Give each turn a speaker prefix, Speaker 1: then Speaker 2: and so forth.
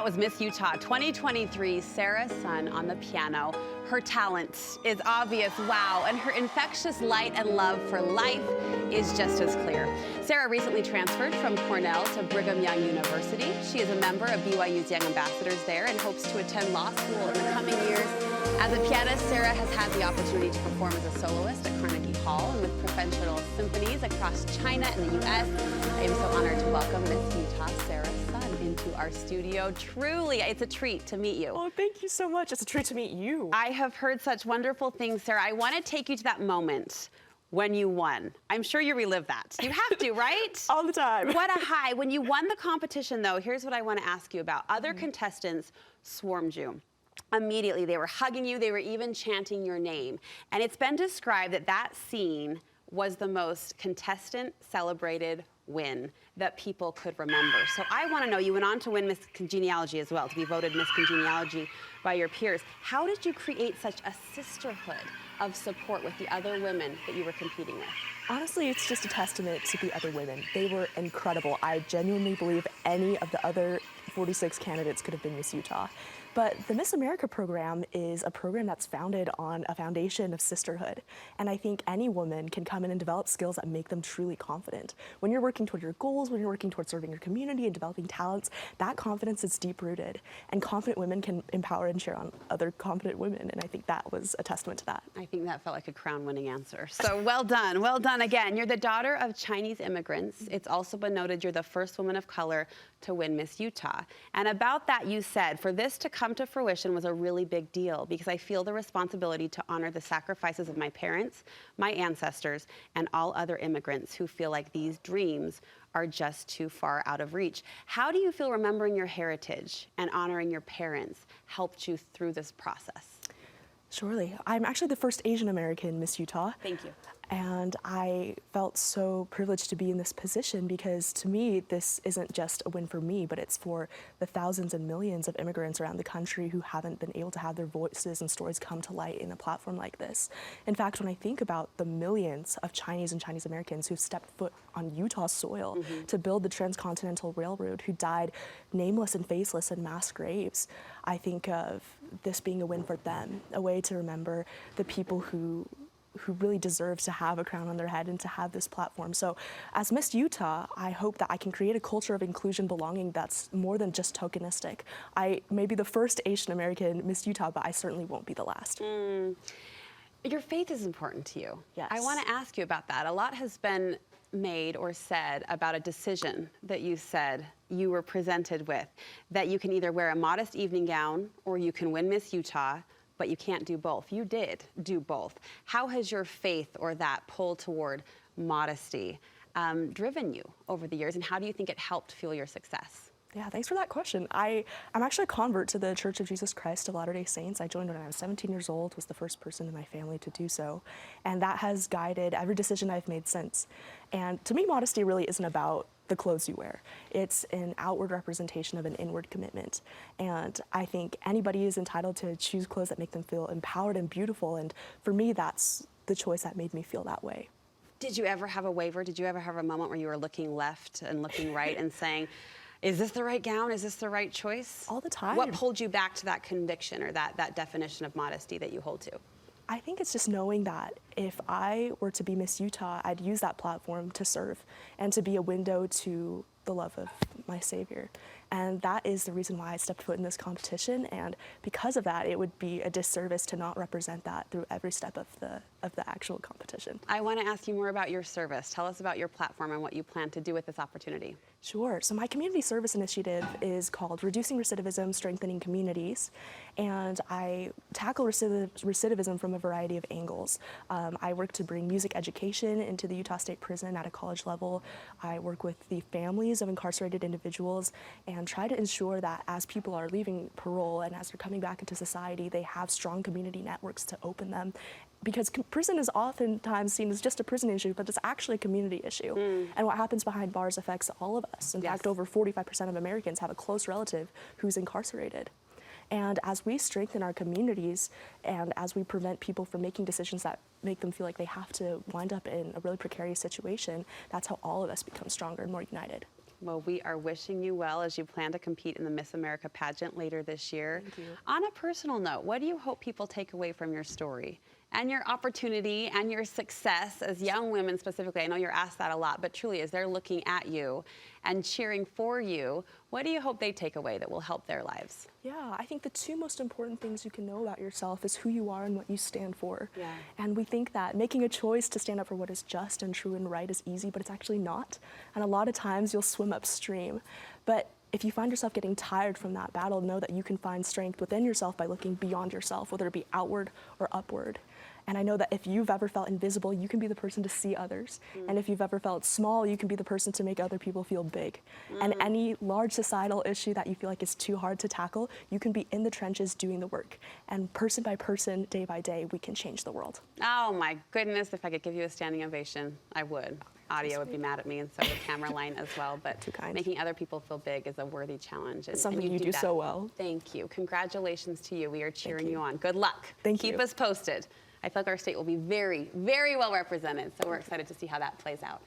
Speaker 1: was Miss Utah 2023, Sarah Sun on the piano. Her talent is obvious, wow, and her infectious light and love for life is just as clear. Sarah recently transferred from Cornell to Brigham Young University. She is a member of BYU's Young Ambassadors there and hopes to attend law school in the coming years. As a pianist, Sarah has had the opportunity to perform as a soloist at Carnegie Hall and with professional symphonies across China and the U.S. I am so honored to welcome Miss Utah, Sarah Sun, into our studio. Truly, it's a treat to meet you.
Speaker 2: Oh, thank you so much. It's a treat to meet you.
Speaker 1: I have heard such wonderful things, Sarah. I want to take you to that moment when you won. I'm sure you relive that. You have to, right?
Speaker 2: All the time.
Speaker 1: What a high. When you won the competition, though, here's what I want to ask you about. Other contestants swarmed you. Immediately, they were hugging you. They were even chanting your name. And it's been described that that scene was the most contestant-celebrated win that people could remember. So I want to know, you went on to win Miss Congeniality as well, to be voted Miss Congeniality by your peers. How did you create such a sisterhood of support with the other women that you were competing with?
Speaker 2: Honestly, it's just a testament to the other women. They were incredible. I genuinely believe any of the other 46 candidates could have been Miss Utah. But the Miss America program is a program that's founded on a foundation of sisterhood. And I think any woman can come in and develop skills that make them truly confident. When you're working toward your goals, when you're working towards serving your community and developing talents, that confidence is deep-rooted. And confident women can empower and cheer on other confident women. And I think that was a testament to that.
Speaker 1: I think that felt like a crown-winning answer. So well done. Well done again. You're the daughter of Chinese immigrants. It's also been noted you're the first woman of color to win Miss Utah. And about that, you said, for this to come to fruition was a really big deal because I feel the responsibility to honor the sacrifices of my parents, my ancestors, and all other immigrants who feel like these dreams are just too far out of reach. How do you feel remembering your heritage and honoring your parents helped you through this process?
Speaker 2: Surely. I'm actually the first Asian American Miss Utah.
Speaker 1: Thank you.
Speaker 2: And I felt so privileged to be in this position because to me, this isn't just a win for me, but it's for the thousands and millions of immigrants around the country who haven't been able to have their voices and stories come to light in a platform like this. In fact, when I think about the millions of Chinese and Chinese Americans who stepped foot on Utah soil to build the Transcontinental Railroad, who died nameless and faceless in mass graves, I think of this being a win for them, a way to remember the people who really deserve to have a crown on their head and to have this platform. So as Miss Utah, I hope that I can create a culture of inclusion, belonging that's more than just tokenistic. I may be the first Asian American Miss Utah, but I certainly won't be the last.
Speaker 1: Your faith is important to you.
Speaker 2: Yes.
Speaker 1: I want to ask you about that. A lot has been made or said about a decision that you said you were presented with, that you can either wear a modest evening gown or you can win Miss Utah, but you can't do both. You did do both. How has your faith or that pull toward modesty driven you over the years, and how do you think it helped fuel your success?
Speaker 2: Yeah, thanks for that question. I'm actually a convert to the Church of Jesus Christ of Latter-day Saints. I joined when I was 17 years old, was the first person in my family to do so. And that has guided every decision I've made since. And to me, modesty really isn't about the clothes you wear. It's an outward representation of an inward commitment. And I think anybody is entitled to choose clothes that make them feel empowered and beautiful. And for me, that's the choice that made me feel that way.
Speaker 1: Did you ever have a waver? Did you ever have a moment where you were looking left and looking right and saying, is this the right gown? Is this the right choice?
Speaker 2: All the time.
Speaker 1: What pulled you back to that conviction or that definition of modesty that you hold to?
Speaker 2: I think it's just knowing that if I were to be Miss Utah, I'd use that platform to serve and to be a window to the love of my Savior. And that is the reason why I stepped foot in this competition. And because of that, it would be a disservice to not represent that through every step of the actual competition.
Speaker 1: I want to ask you more about your service. Tell us about your platform and what you plan to do with this opportunity.
Speaker 2: Sure. So my community service initiative is called Reducing Recidivism, Strengthening Communities. And I tackle recidivism from a variety of angles. I work to bring music education into the Utah State Prison at a college level. I work with the families of incarcerated individuals and try to ensure that as people are leaving parole and as they're coming back into society, they have strong community networks to open them. Because prison is oftentimes seen as just a prison issue, but it's actually a community issue. And what happens behind bars affects all of us. In fact, over 45% of Americans have a close relative who's incarcerated. And as we strengthen our communities and as we prevent people from making decisions that make them feel like they have to wind up in a really precarious situation, that's how all of us become stronger and more united.
Speaker 1: Well, we are wishing you well as you plan to compete in the Miss America pageant later this year.
Speaker 2: Thank you.
Speaker 1: On a personal note, what do you hope people take away from your story and your opportunity and your success as young women specifically? I know you're asked that a lot, but truly, as they're looking at you and cheering for you, what do you hope they take away that will help their lives?
Speaker 2: Yeah, I think the two most important things you can know about yourself is who you are and what you stand for.
Speaker 1: Yeah.
Speaker 2: And we think that making a choice to stand up for what is just and true and right is easy, but it's actually not. And a lot of times you'll swim upstream. But if you find yourself getting tired from that battle, know that you can find strength within yourself by looking beyond yourself, whether it be outward or upward. And I know that if you've ever felt invisible, you can be the person to see others. And if you've ever felt small, you can be the person to make other people feel big. And any large societal issue that you feel like is too hard to tackle, you can be in the trenches doing the work. And person by person, day by day, we can change the world.
Speaker 1: Oh my goodness, if I could give you a standing ovation, I would. Audio would be mad at me, and so would camera line as well. But
Speaker 2: Too kind.
Speaker 1: making other people feel big is a worthy challenge.
Speaker 2: It's something you do
Speaker 1: that
Speaker 2: so well.
Speaker 1: Thank you. Congratulations to you. We are cheering
Speaker 2: you.
Speaker 1: you on. Good luck.
Speaker 2: Thank
Speaker 1: Keep
Speaker 2: you.
Speaker 1: us posted. I feel like our state will be very, very well represented, so we're excited to see how that plays out.